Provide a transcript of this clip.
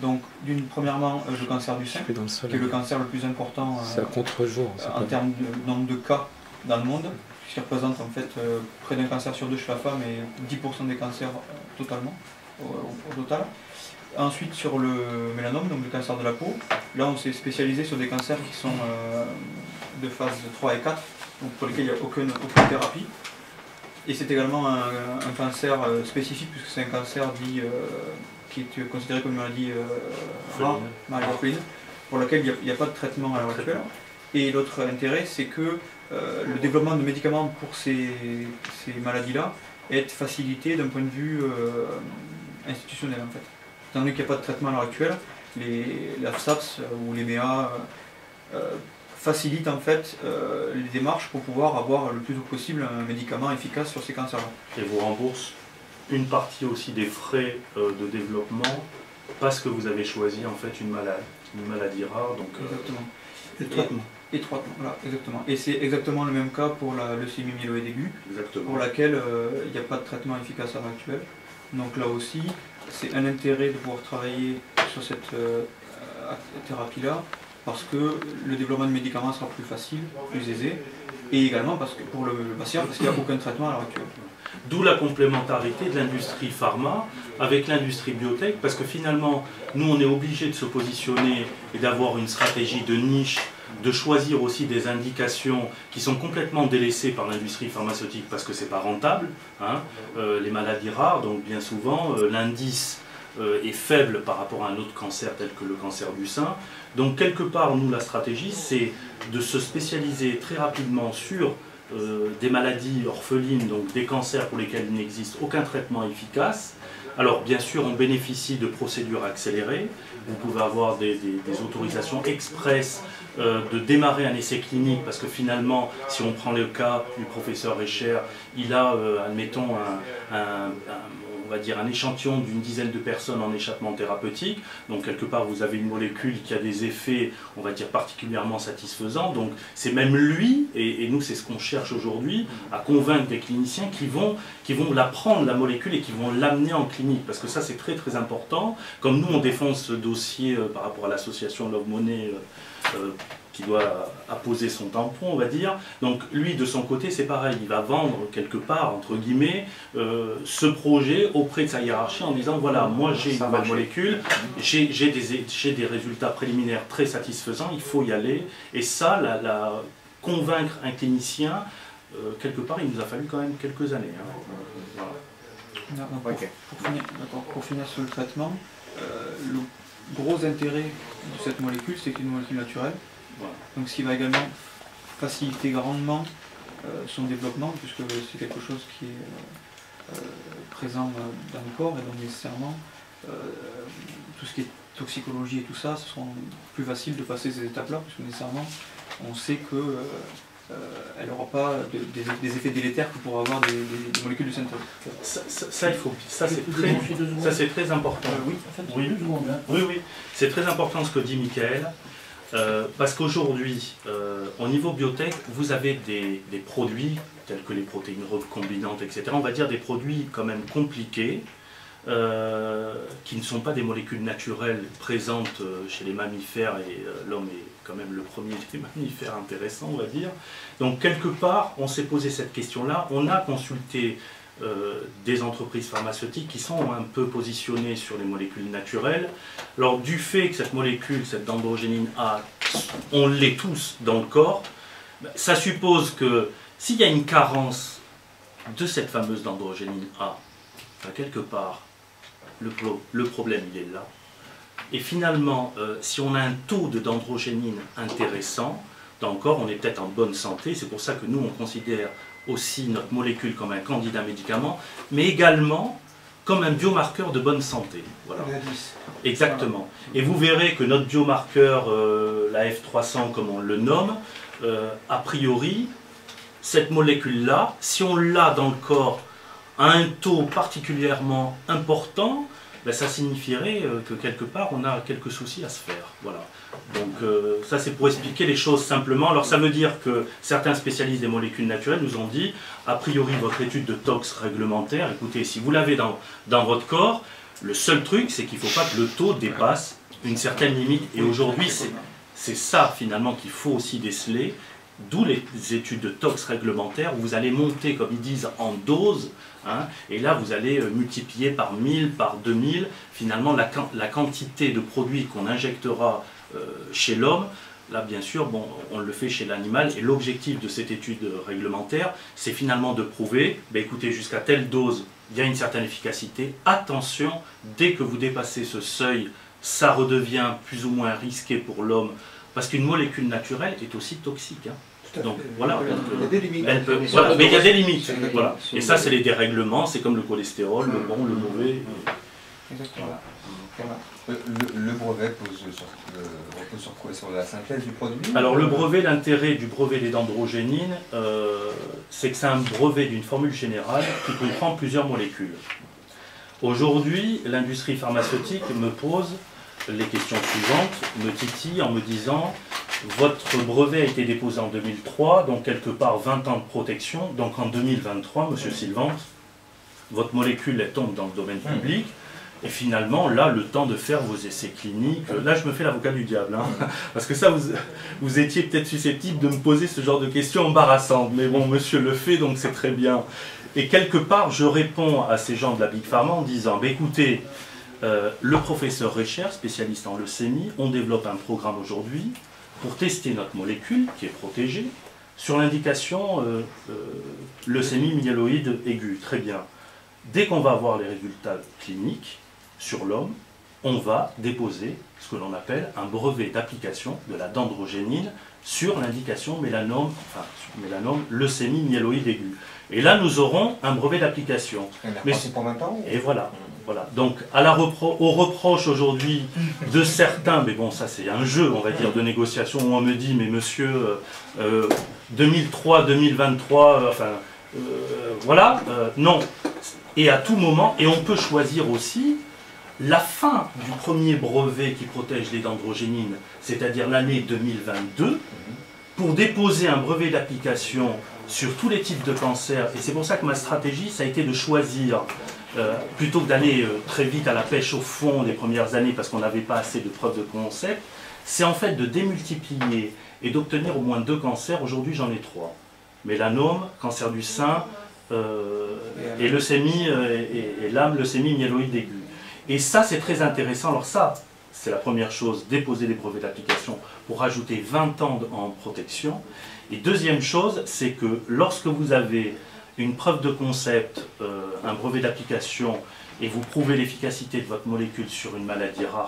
Donc, premièrement, le cancer du sein, qui est le cancer le plus important en termes de nombre de cas dans le monde, qui représente en fait près d'un cancer sur deux chez la femme et 10% des cancers totalement, au total. Ensuite, sur le mélanome, donc le cancer de la peau, là on s'est spécialisé sur des cancers qui sont de phase 3 et 4, donc pour lesquels il n'y a aucune thérapie. Et c'est également un cancer spécifique, puisque c'est un cancer dit, qui est considéré comme une maladie rare, maladie orpheline, pour laquelle il n'y a pas de traitement à l'heure actuelle. Et l'autre intérêt, c'est que le développement de médicaments pour ces maladies-là est facilité d'un point de vue institutionnel en fait. Étant donné qu'il n'y a pas de traitement à l'heure actuelle, la FSAPS ou les MEA facilitent en fait les démarches pour pouvoir avoir le plus tôt possible un médicament efficace sur ces cancers-là. Et vous remboursent une partie aussi des frais de développement parce que vous avez choisi en fait une maladie rare. Donc, exactement. Étroitement. Étroitement, voilà, exactement. Et c'est exactement le même cas pour la leucémie myéloïde aiguë, pour laquelle il n'y a pas de traitement efficace à l'heure actuelle. Donc là aussi, c'est un intérêt de pouvoir travailler sur cette thérapie-là, parce que le développement de médicaments sera plus facile, plus aisé, et également parce que pour le patient, parce qu'il n'y a aucun traitement à l'heure actuelle. D'où la complémentarité de l'industrie pharma avec l'industrie biotech, parce que finalement, nous on est obligé de se positionner et d'avoir une stratégie de niche, de choisir aussi des indications qui sont complètement délaissées par l'industrie pharmaceutique parce que c'est pas rentable, hein. Les maladies rares, donc bien souvent l'indice est faible par rapport à un autre cancer tel que le cancer du sein. Donc quelque part, nous la stratégie c'est de se spécialiser très rapidement sur des maladies orphelines, donc des cancers pour lesquels il n'existe aucun traitement efficace. Alors bien sûr on bénéficie de procédures accélérées, vous pouvez avoir des autorisations express de démarrer un essai clinique, parce que finalement si on prend le cas du professeur Recher, il a admettons on va dire un échantillon d'une dizaine de personnes en échappement thérapeutique, donc quelque part vous avez une molécule qui a des effets, on va dire particulièrement satisfaisants, donc c'est même lui, et nous c'est ce qu'on cherche aujourd'hui, à convaincre des cliniciens qui vont la prendre la molécule et qui vont l'amener en clinique, parce que ça c'est très très important, comme nous on défend ce dossier par rapport à l'association Love Money, qui doit apposer son tampon, on va dire. Donc lui, de son côté, c'est pareil, il va vendre quelque part, entre guillemets, ce projet auprès de sa hiérarchie en disant, voilà, moi j'ai une nouvelle molécule, j'ai des résultats préliminaires très satisfaisants, il faut y aller. Et ça, convaincre un clinicien, quelque part, il nous a fallu quand même quelques années. Hein. Voilà. Pour finir sur le traitement, le gros intérêt de cette molécule, c'est qu'une molécule naturelle. Voilà. Donc ce qui va également faciliter grandement son développement, puisque c'est quelque chose qui est présent dans le corps, et donc nécessairement tout ce qui est toxicologie et tout ça, ce sera plus facile de passer ces étapes-là, puisque nécessairement on sait que elle n'aura pas des effets délétères que pour avoir des molécules de synthèse. Ça c'est très important. Oui, c'est très important ce que dit Michael, parce qu'aujourd'hui, au niveau biotech, vous avez des produits tels que les protéines recombinantes, etc. On va dire des produits quand même compliqués, qui ne sont pas des molécules naturelles présentes chez les mammifères, et l'homme est quand même le premier des mammifères intéressants, on va dire. Donc quelque part, on s'est posé cette question-là, on a consulté des entreprises pharmaceutiques qui sont un peu positionnées sur les molécules naturelles. Alors du fait que cette molécule, cette dendrogénine A, on l'est tous dans le corps, ça suppose que s'il y a une carence de cette fameuse dendrogénine A, quelque part, le problème il est là. Et finalement, si on a un taux de dendrogénine intéressant dans le corps, on est peut-être en bonne santé. C'est pour ça que nous, on considère aussi notre molécule comme un candidat médicament, mais également comme un biomarqueur de bonne santé. Voilà. Exactement. Et vous verrez que notre biomarqueur, la F300 comme on le nomme, a priori, cette molécule-là, si on l'a dans le corps à un taux particulièrement important, ben ça signifierait que quelque part on a quelques soucis à se faire. Voilà. Donc ça c'est pour expliquer les choses simplement. Alors ça veut dire que certains spécialistes des molécules naturelles nous ont dit, a priori votre étude de tox réglementaire, écoutez, si vous l'avez dans votre corps, Le seul truc, c'est qu'il ne faut pas que le taux dépasse une certaine limite. Et aujourd'hui, c'est ça finalement qu'il faut aussi déceler, d'où les études de tox réglementaires, où vous allez monter, comme ils disent, en dose, hein, et là vous allez multiplier par 1000, par 2000, finalement la quantité de produits qu'on injectera chez l'homme. Là, bien sûr, bon, on le fait chez l'animal, et l'objectif de cette étude réglementaire, c'est finalement de prouver, ben, écoutez, jusqu'à telle dose, il y a une certaine efficacité. Attention, dès que vous dépassez ce seuil, ça redevient plus ou moins risqué pour l'homme, parce qu'une molécule naturelle est aussi toxique. Hein. Donc voilà, il y a des limites. Voilà, mais il y a des limites. Voilà. Et ça, c'est les dérèglements, c'est comme le cholestérol, le bon, le mauvais. Exactement. Le brevet repose sur quoi? Sur la synthèse du produit? Alors le brevet, l'intérêt du brevet des dendrogénines, c'est que c'est un brevet d'une formule générale qui comprend plusieurs molécules. Aujourd'hui, l'industrie pharmaceutique me pose les questions suivantes, me titille en me disant « Votre brevet a été déposé en 2003, donc quelque part 20 ans de protection, donc en 2023, Monsieur Sylvant, votre molécule elle tombe dans le domaine public, et finalement, là, le temps de faire vos essais cliniques, là je me fais l'avocat du diable, hein, parce que ça, vous étiez peut-être susceptible de me poser ce genre de questions embarrassantes, mais bon, monsieur le fait, donc c'est très bien. Et quelque part, je réponds à ces gens de la Big Pharma en disant, bah, écoutez, le professeur Recher, spécialiste en leucémie, on développe un programme aujourd'hui pour tester notre molécule, qui est protégée, sur l'indication leucémie myéloïde aiguë. Très bien. Dès qu'on va avoir les résultats cliniques sur l'homme, on va déposer ce que l'on appelle un brevet d'application de la dendrogénine sur l'indication mélanome, leucémie myéloïde aiguë. Et là, nous aurons un brevet d'application. Mais c'est pour 20 ans. Et voilà. Voilà. Donc, au reproche aujourd'hui de certains, mais bon, ça c'est un jeu, on va dire, de négociation, où on me dit, mais monsieur, 2003, 2023, voilà, non. Et à tout moment, et on peut choisir aussi la fin du premier brevet qui protège les dendrogénines, c'est-à-dire l'année 2022, pour déposer un brevet d'application sur tous les types de cancers. Et c'est pour ça que ma stratégie, ça a été de choisir, plutôt que d'aller très vite à la pêche au fond des premières années, parce qu'on n'avait pas assez de preuves de concept, c'est en fait de démultiplier et d'obtenir au moins 2 cancers. Aujourd'hui, j'en ai 3. Mélanome, cancer du sein, et leucémie, et l'âme, leucémie myéloïde aiguë. Et ça, c'est très intéressant. Alors ça, c'est la première chose, déposer des brevets d'application pour rajouter 20 ans en protection. Et deuxième chose, c'est que lorsque vous avez une preuve de concept, un brevet d'application, et vous prouvez l'efficacité de votre molécule sur une maladie rare,